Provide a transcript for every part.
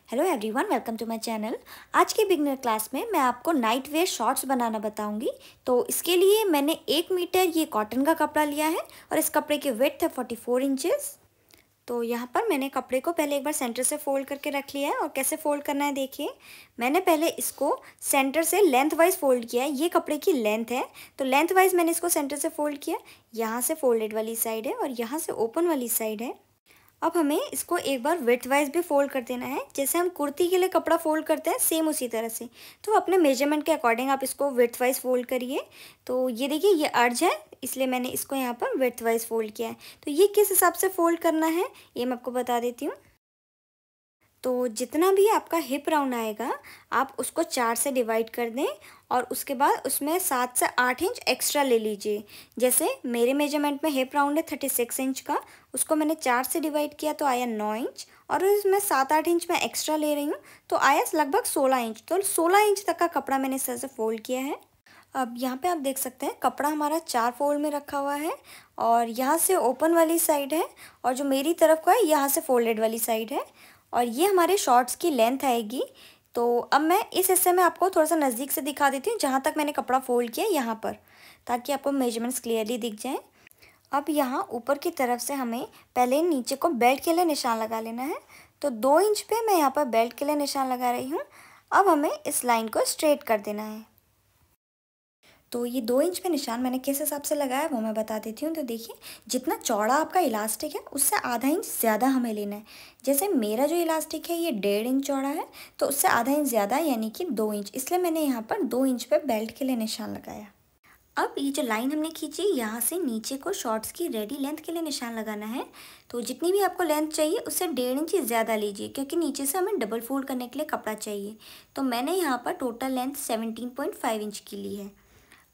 Hello everyone, welcome to my channel. आज के beginner class में मैं आपको नाइट वेयर शॉर्ट्स बनाना बताऊंगी। तो इसके लिए मैंने 1 मीटर ये कॉटन का कपड़ा लिया है और इस कपड़े की विड्थ है 44 इंचेस। तो यहाँ पर मैंने कपड़े को पहले एक बार सेंटर से फोल्ड करके रख लिया है। और कैसे फोल्ड करना है देखिए, मैंने पहले इसको सेंटर से लेंथ वाइज फोल्ड किया है। ये कपड़े की लेंथ है, तो लेंथ वाइज मैंने इसको सेंटर से फोल्ड किया। यहाँ से फोल्डेड वाली साइड है और यहाँ से ओपन वाली साइड है। अब हमें इसको एक बार विड्थ वाइज भी फोल्ड कर देना है, जैसे हम कुर्ती के लिए कपड़ा फोल्ड करते हैं सेम उसी तरह से। तो अपने मेजरमेंट के अकॉर्डिंग आप इसको विड्थ वाइज फोल्ड करिए। तो ये देखिए, ये अर्ज है, इसलिए मैंने इसको यहाँ पर विड्थ वाइज फोल्ड किया है। तो ये किस हिसाब से फोल्ड करना है ये मैं आपको बता देती हूँ। तो जितना भी आपका हिप राउंड आएगा आप उसको 4 से डिवाइड कर दें और उसके बाद उसमें 7 से 8 इंच एक्स्ट्रा ले लीजिए। जैसे मेरे मेजरमेंट में हिप राउंड है 36 इंच का, उसको मैंने 4 से डिवाइड किया तो आया 9 इंच और उसमें 7-8 इंच मैं एक्स्ट्रा ले रही हूँ तो आया लगभग 16 इंच। तो 16 इंच तक का कपड़ा मैंने इस तरह से फोल्ड किया है। अब यहाँ पे आप देख सकते हैं कपड़ा हमारा 4 फोल्ड में रखा हुआ है और यहाँ से ओपन वाली साइड है और जो मेरी तरफ का है यहाँ से फोल्डेड वाली साइड है और ये हमारे शॉर्ट्स की लेंथ आएगी। तो अब मैं इस हिस्से में आपको थोड़ा सा नज़दीक से दिखा देती हूँ जहाँ तक मैंने कपड़ा फोल्ड किया यहाँ पर, ताकि आपको मेजरमेंट्स क्लियरली दिख जाएँ। अब यहाँ ऊपर की तरफ से हमें पहले नीचे को बेल्ट के लिए निशान लगा लेना है। तो 2 इंच पे मैं यहाँ पर बेल्ट के लिए निशान लगा रही हूँ। अब हमें इस लाइन को स्ट्रेट कर देना है। तो ये 2 इंच पे निशान मैंने किस हिसाब से लगाया वो मैं बता देती हूँ। तो देखिए, जितना चौड़ा आपका इलास्टिक है उससे आधा इंच ज़्यादा हमें लेना है। जैसे मेरा जो इलास्टिक है ये 1.5 इंच चौड़ा है तो उससे आधा इंच ज़्यादा यानी कि 2 इंच, इसलिए मैंने यहाँ पर 2 इंच पे बेल्ट के लिए निशान लगाया। अब ये जो लाइन हमने खींची यहाँ से नीचे को शॉर्ट्स की रेडी लेंथ के लिए निशान लगाना है। तो जितनी भी आपको लेंथ चाहिए उससे 1.5 इंच ज़्यादा लीजिए, क्योंकि नीचे से हमें डबल फोल्ड करने के लिए कपड़ा चाहिए। तो मैंने यहाँ पर टोटल लेंथ 17.5 इंच की ली है।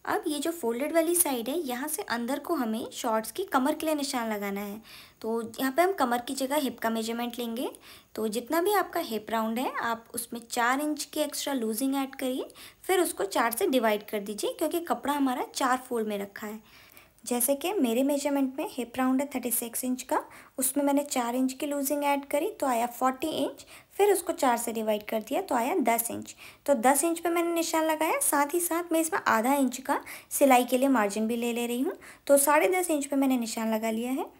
अब ये जो फोल्डेड वाली साइड है यहाँ से अंदर को हमें शॉर्ट्स की कमर के लिए निशान लगाना है। तो यहाँ पे हम कमर की जगह हिप का मेजरमेंट लेंगे। तो जितना भी आपका हिप राउंड है आप उसमें 4 इंच की एक्स्ट्रा लूजिंग ऐड करिए, फिर उसको 4 से डिवाइड कर दीजिए, क्योंकि कपड़ा हमारा 4 फोल्ड में रखा है। जैसे कि मेरे मेजरमेंट में हिप राउंड है 36 इंच का, उसमें मैंने 4 इंच की लूजिंग ऐड करी तो आया 40 इंच, फिर उसको 4 से डिवाइड कर दिया तो आया 10 इंच। तो 10 इंच पे मैंने निशान लगाया, साथ ही साथ मैं इसमें आधा इंच का सिलाई के लिए मार्जिन भी ले रही हूँ। तो 10.5 इंच पे मैंने निशान लगा लिया है।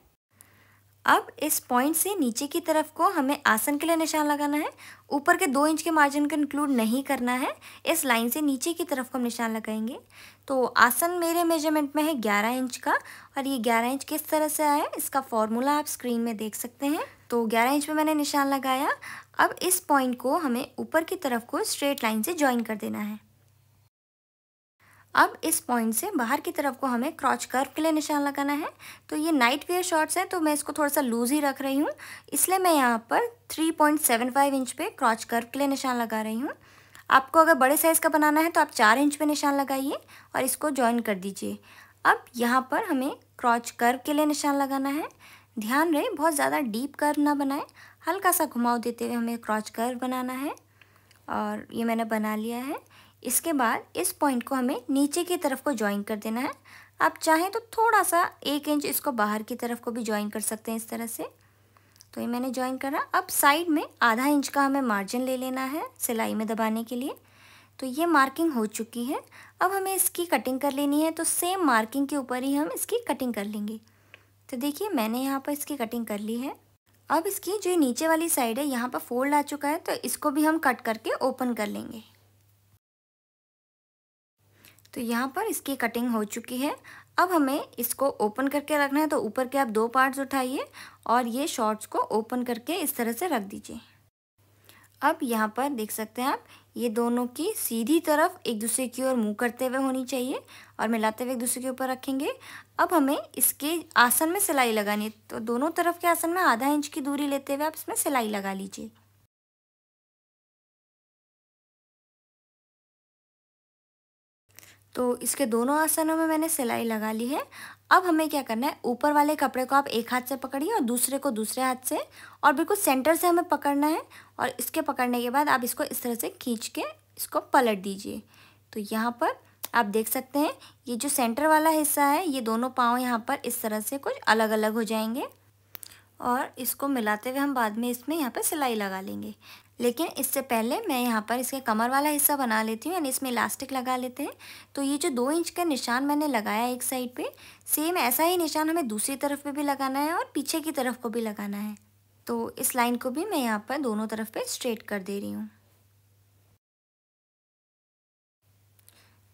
अब इस पॉइंट से नीचे की तरफ को हमें आसन के लिए निशान लगाना है। ऊपर के 2 इंच के मार्जिन को इंक्लूड नहीं करना है, इस लाइन से नीचे की तरफ को हम निशान लगाएंगे। तो आसन मेरे मेजरमेंट में है 11 इंच का और ये 11 इंच किस तरह से आया इसका फॉर्मूला आप स्क्रीन में देख सकते हैं। तो 11 इंच पे मैंने निशान लगाया। अब इस पॉइंट को हमें ऊपर की तरफ को स्ट्रेट लाइन से ज्वाइन कर देना है। अब इस पॉइंट से बाहर की तरफ को हमें क्रॉच कर्व के लिए निशान लगाना है। तो ये नाइट वेयर शॉर्ट्स है तो मैं इसको थोड़ा सा लूज ही रख रही हूँ, इसलिए मैं यहाँ पर 3.75 इंच पे क्रॉच कर्व के लिए निशान लगा रही हूँ। आपको अगर बड़े साइज़ का बनाना है तो आप 4 इंच पे निशान लगाइए और इसको ज्वाइन कर दीजिए। अब यहाँ पर हमें क्रॉच कर्व के लिए निशान लगाना है। ध्यान रहे बहुत ज़्यादा डीप कर्व ना बनाए, हल्का सा घुमाव देते हुए हमें क्रॉच कर्व बनाना है और ये मैंने बना लिया है। इसके बाद इस पॉइंट को हमें नीचे की तरफ को ज्वाइन कर देना है। आप चाहें तो थोड़ा सा 1 इंच इसको बाहर की तरफ को भी ज्वाइन कर सकते हैं इस तरह से। तो ये मैंने ज्वाइन करा। अब साइड में आधा इंच का हमें मार्जिन ले लेना है सिलाई में दबाने के लिए। तो ये मार्किंग हो चुकी है। अब हमें इसकी कटिंग कर लेनी है, तो सेम मार्किंग के ऊपर ही हम इसकी कटिंग कर लेंगे। तो देखिए मैंने यहाँ पर इसकी कटिंग कर ली है। अब इसकी जो नीचे वाली साइड है यहाँ पर फोल्ड आ चुका है, तो इसको भी हम कट करके ओपन कर लेंगे। तो यहाँ पर इसकी कटिंग हो चुकी है। अब हमें इसको ओपन करके रखना है, तो ऊपर के आप 2 पार्ट्स उठाइए और ये शॉर्ट्स को ओपन करके इस तरह से रख दीजिए। अब यहाँ पर देख सकते हैं आप, ये दोनों की सीधी तरफ एक दूसरे की ओर मुँह करते हुए होनी चाहिए और मिलाते हुए एक दूसरे के ऊपर रखेंगे। अब हमें इसके आसन में सिलाई लगानी है, तो दोनों तरफ के आसन में आधा इंच की दूरी लेते हुए आप इसमें सिलाई लगा लीजिए। तो इसके दोनों आसनों में मैंने सिलाई लगा ली है। अब हमें क्या करना है, ऊपर वाले कपड़े को आप एक हाथ से पकड़िए और दूसरे को दूसरे हाथ से, और बिल्कुल सेंटर से हमें पकड़ना है। और इसके पकड़ने के बाद आप इसको इस तरह से खींच के इसको पलट दीजिए। तो यहाँ पर आप देख सकते हैं ये जो सेंटर वाला हिस्सा है, ये दोनों पाँव यहाँ पर इस तरह से कुछ अलग अलग हो जाएंगे और इसको मिलाते हुए हम बाद में इसमें यहाँ पर सिलाई लगा लेंगे। लेकिन इससे पहले मैं यहाँ पर इसके कमर वाला हिस्सा बना लेती हूँ, यानी इसमें इलास्टिक लगा लेते हैं। तो ये जो 2 इंच का निशान मैंने लगाया एक साइड पे, सेम ऐसा ही निशान हमें दूसरी तरफ पे भी लगाना है और पीछे की तरफ को भी लगाना है। तो इस लाइन को भी मैं यहाँ पर दोनों तरफ पे स्ट्रेट कर दे रही हूँ।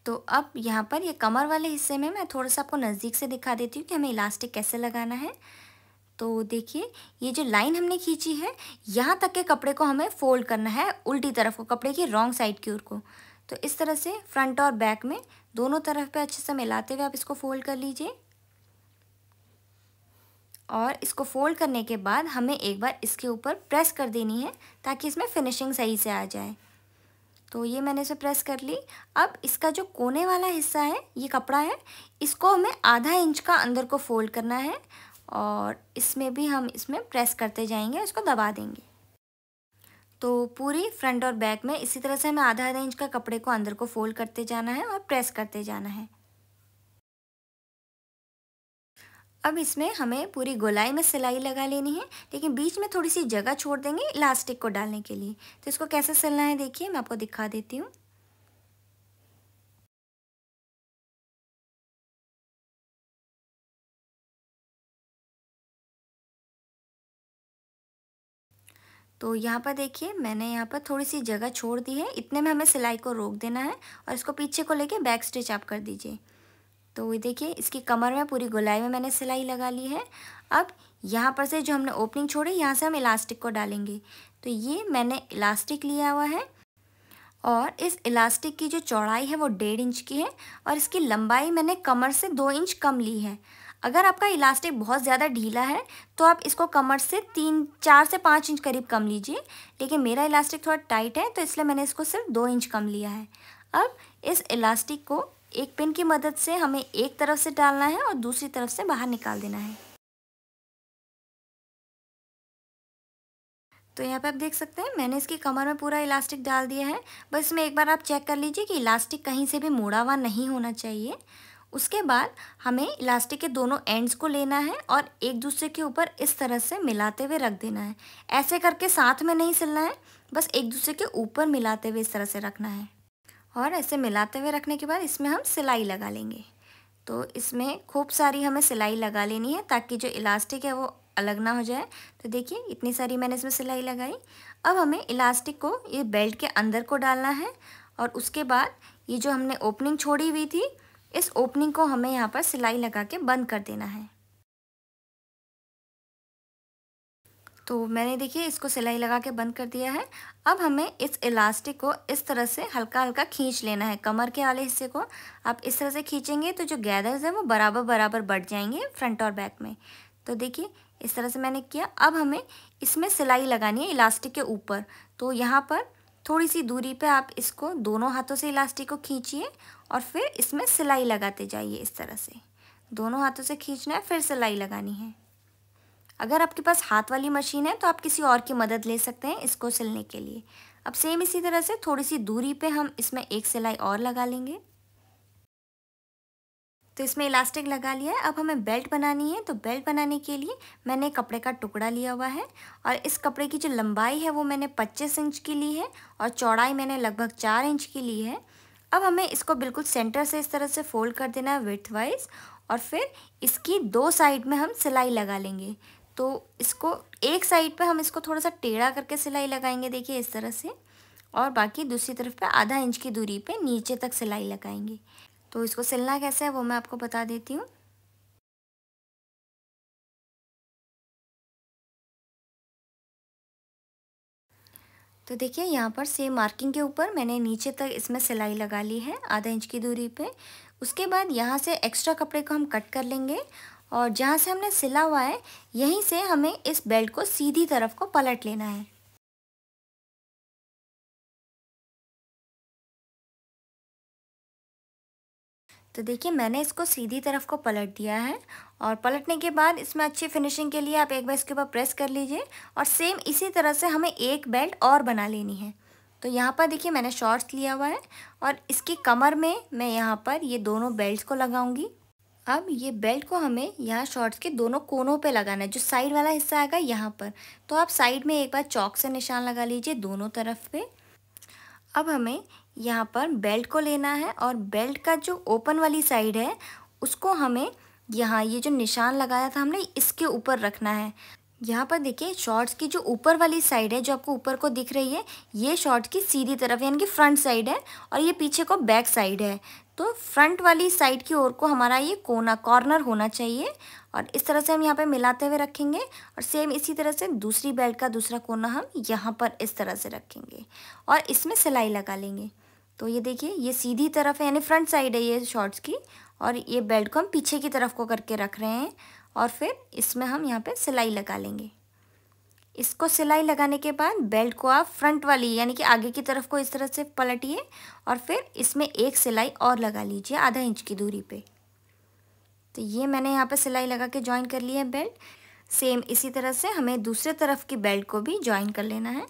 तो अब यहाँ पर ये कमर वाले हिस्से में मैं थोड़ा सा आपको नज़दीक से दिखा देती हूँ कि हमें इलास्टिक कैसे लगाना है। तो देखिए, ये जो लाइन हमने खींची है, यहाँ तक के कपड़े को हमें फोल्ड करना है उल्टी तरफ को, कपड़े की रॉन्ग साइड की ओर को। तो इस तरह से फ्रंट और बैक में दोनों तरफ पे अच्छे से मिलाते हुए आप इसको फोल्ड कर लीजिए। और इसको फोल्ड करने के बाद हमें एक बार इसके ऊपर प्रेस कर देनी है ताकि इसमें फिनिशिंग सही से आ जाए। तो ये मैंने इसे प्रेस कर ली। अब इसका जो कोने वाला हिस्सा है, ये कपड़ा है, इसको हमें आधा इंच का अंदर को फोल्ड करना है और इसमें भी हम इसमें प्रेस करते जाएंगे, इसको दबा देंगे। तो पूरी फ्रंट और बैक में इसी तरह से हमें आधा आधा इंच का कपड़े को अंदर को फोल्ड करते जाना है और प्रेस करते जाना है। अब इसमें हमें पूरी गोलाई में सिलाई लगा लेनी है, लेकिन बीच में थोड़ी सी जगह छोड़ देंगे इलास्टिक को डालने के लिए। तो इसको कैसे सिलना है देखिए, मैं आपको दिखा देती हूँ। तो यहाँ पर देखिए, मैंने यहाँ पर थोड़ी सी जगह छोड़ दी है, इतने में हमें सिलाई को रोक देना है और इसको पीछे को लेके बैक स्टिच आप कर दीजिए। तो ये देखिए, इसकी कमर में पूरी गोलाई में मैंने सिलाई लगा ली है। अब यहाँ पर से जो हमने ओपनिंग छोड़ी, यहाँ से हम इलास्टिक को डालेंगे। तो ये मैंने इलास्टिक लिया हुआ है और इस इलास्टिक की जो चौड़ाई है वो 1.5 इंच की है और इसकी लंबाई मैंने कमर से 2 इंच कम ली है। अगर आपका इलास्टिक बहुत ज़्यादा ढीला है तो आप इसको कमर से 4 से 5 इंच करीब कम लीजिए, लेकिन मेरा इलास्टिक थोड़ा टाइट है तो इसलिए मैंने इसको सिर्फ 2 इंच कम लिया है। अब इस इलास्टिक को एक पिन की मदद से हमें एक तरफ से डालना है और दूसरी तरफ से बाहर निकाल देना है। तो यहाँ पे आप देख सकते हैं, मैंने इसकी कमर में पूरा इलास्टिक डाल दिया है। बस इसमें एक बार आप चेक कर लीजिए कि इलास्टिक कहीं से भी मुड़ा हुआ नहीं होना चाहिए। उसके बाद हमें इलास्टिक के दोनों एंड्स को लेना है और एक दूसरे के ऊपर इस तरह से मिलाते हुए रख देना है। ऐसे करके साथ में नहीं सिलना है, बस एक दूसरे के ऊपर मिलाते हुए इस तरह से रखना है। और ऐसे मिलाते हुए रखने के बाद इसमें हम सिलाई लगा लेंगे। तो इसमें खूब सारी हमें सिलाई लगा लेनी है ताकि जो इलास्टिक है वो अलग ना हो जाए। तो देखिए, इतनी सारी मैंने इसमें सिलाई लगाई। अब हमें इलास्टिक को ये बेल्ट के अंदर को डालना है और उसके बाद ये जो हमने ओपनिंग छोड़ी हुई थी, इस ओपनिंग को हमें यहाँ पर सिलाई लगा के बंद कर देना है। तो मैंने देखिए इसको सिलाई लगा के बंद कर दिया है। अब हमें इस इलास्टिक को इस तरह से हल्का हल्का खींच लेना है। कमर के वाले हिस्से को आप इस तरह से खींचेंगे तो जो गैदर्स है वो बराबर बराबर बढ़ जाएंगे फ्रंट और बैक में। तो देखिए, इस तरह से मैंने किया। अब हमें इसमें सिलाई लगानी है इलास्टिक के ऊपर। तो यहाँ पर थोड़ी सी दूरी पे आप इसको दोनों हाथों से इलास्टिक को खींचिए और फिर इसमें सिलाई लगाते जाइए। इस तरह से दोनों हाथों से खींचना है, फिर सिलाई लगानी है। अगर आपके पास हाथ वाली मशीन है तो आप किसी और की मदद ले सकते हैं इसको सिलने के लिए। अब सेम इसी तरह से थोड़ी सी दूरी पे हम इसमें एक सिलाई और लगा लेंगे। तो इसमें इलास्टिक लगा लिया है। अब हमें बेल्ट बनानी है। तो बेल्ट बनाने के लिए मैंने कपड़े का टुकड़ा लिया हुआ है और इस कपड़े की जो लंबाई है वो मैंने 25 इंच की ली है और चौड़ाई मैंने लगभग 4 इंच की ली है। अब हमें इसको बिल्कुल सेंटर से इस तरह से फोल्ड कर देना है विड्थ वाइज और फिर इसकी 2 साइड में हम सिलाई लगा लेंगे। तो इसको एक साइड पे हम इसको थोड़ा सा टेढ़ा करके सिलाई लगाएंगे, देखिए इस तरह से, और बाकी दूसरी तरफ पे आधा इंच की दूरी पे नीचे तक सिलाई लगाएंगे। तो इसको सिलना कैसे है वो मैं आपको बता देती हूँ। तो देखिए, यहाँ पर सेम मार्किंग के ऊपर मैंने नीचे तक इसमें सिलाई लगा ली है आधा इंच की दूरी पे। उसके बाद यहाँ से एक्स्ट्रा कपड़े को हम कट कर लेंगे और जहाँ से हमने सिला हुआ है यहीं से हमें इस बेल्ट को सीधी तरफ को पलट लेना है। तो देखिए, मैंने इसको सीधी तरफ को पलट दिया है और पलटने के बाद इसमें अच्छी फिनिशिंग के लिए आप एक बार इसके ऊपर प्रेस कर लीजिए और सेम इसी तरह से हमें एक बेल्ट और बना लेनी है। तो यहाँ पर देखिए, मैंने शॉर्ट्स लिया हुआ है और इसकी कमर में मैं यहाँ पर ये दोनों बेल्ट्स को लगाऊंगी। अब ये बेल्ट को हमें यहाँ शॉर्ट्स के दोनों कोनों पे लगाना है, जो साइड वाला हिस्सा आएगा यहाँ पर। तो आप साइड में एक बार चॉक से निशान लगा लीजिए दोनों तरफ पे। अब हमें यहाँ पर बेल्ट को लेना है और बेल्ट का जो ओपन वाली साइड है उसको हमें यहाँ ये जो निशान लगाया था हमने इसके ऊपर रखना है। यहाँ पर देखिए शॉर्ट्स की जो ऊपर वाली साइड है, जो आपको ऊपर को दिख रही है, ये शॉर्ट्स की सीधी तरफ यानी कि फ्रंट साइड है और ये पीछे को बैक साइड है। तो फ्रंट वाली साइड की ओर को हमारा ये कॉर्नर होना चाहिए और इस तरह से हम यहाँ पे मिलाते हुए रखेंगे और सेम इसी तरह से दूसरी बेल्ट का दूसरा कोना हम यहाँ पर इस तरह से रखेंगे और इसमें सिलाई लगा लेंगे। तो ये देखिए ये सीधी तरफ है यानी फ्रंट साइड है ये शॉर्ट्स की और ये बेल्ट को हम पीछे की तरफ को करके रख रहे हैं और फिर इसमें हम यहाँ पे सिलाई लगा लेंगे। इसको सिलाई लगाने के बाद बेल्ट को आप फ्रंट वाली यानी कि आगे की तरफ को इस तरह से पलटिए और फिर इसमें एक सिलाई और लगा लीजिए आधा इंच की दूरी पे। तो ये मैंने यहाँ पे सिलाई लगा के ज्वाइन कर लिया है बेल्ट। सेम इसी तरह से हमें दूसरे तरफ की बेल्ट को भी ज्वाइन कर लेना है।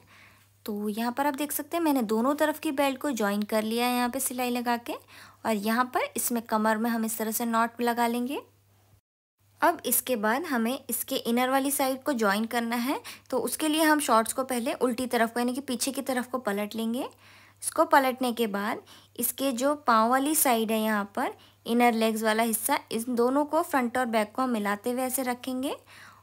तो यहाँ पर आप देख सकते हैं मैंने दोनों तरफ की बेल्ट को ज्वाइन कर लिया है यहाँ पे सिलाई लगा के और यहाँ पर इसमें कमर में हम इस तरह से नॉट लगा लेंगे। अब इसके बाद हमें इसके इनर वाली साइड को ज्वाइन करना है। तो उसके लिए हम शॉर्ट्स को पहले उल्टी तरफ को यानी कि पीछे की तरफ को पलट लेंगे। इसको पलटने के बाद इसके जो पाँव वाली साइड है यहाँ पर इनर लेग्स वाला हिस्सा, इस दोनों को फ्रंट और बैक को हम मिलाते हुए ऐसे रखेंगे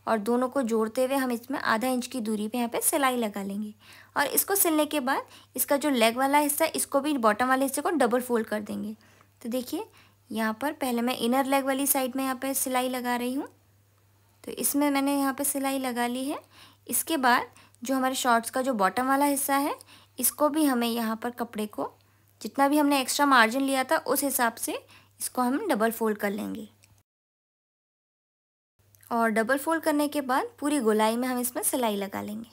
और दोनों को जोड़ते हुए हम इसमें आधा इंच की दूरी पे यहाँ पे सिलाई लगा लेंगे। और इसको सिलने के बाद इसका जो लेग वाला हिस्सा इसको भी बॉटम वाले हिस्से को डबल फोल्ड कर देंगे। तो देखिए यहाँ पर पहले मैं इनर लेग वाली साइड में यहाँ पे सिलाई लगा रही हूँ। तो इसमें मैंने यहाँ पे सिलाई लगा ली है। इसके बाद जो हमारे शॉर्ट्स का जो बॉटम वाला हिस्सा है इसको भी हमें यहाँ पर कपड़े को जितना भी हमने एक्स्ट्रा मार्जिन लिया था उस हिसाब से इसको हम डबल फोल्ड कर लेंगे और डबल फोल्ड करने के बाद पूरी गोलाई में हम इसमें सिलाई लगा लेंगे।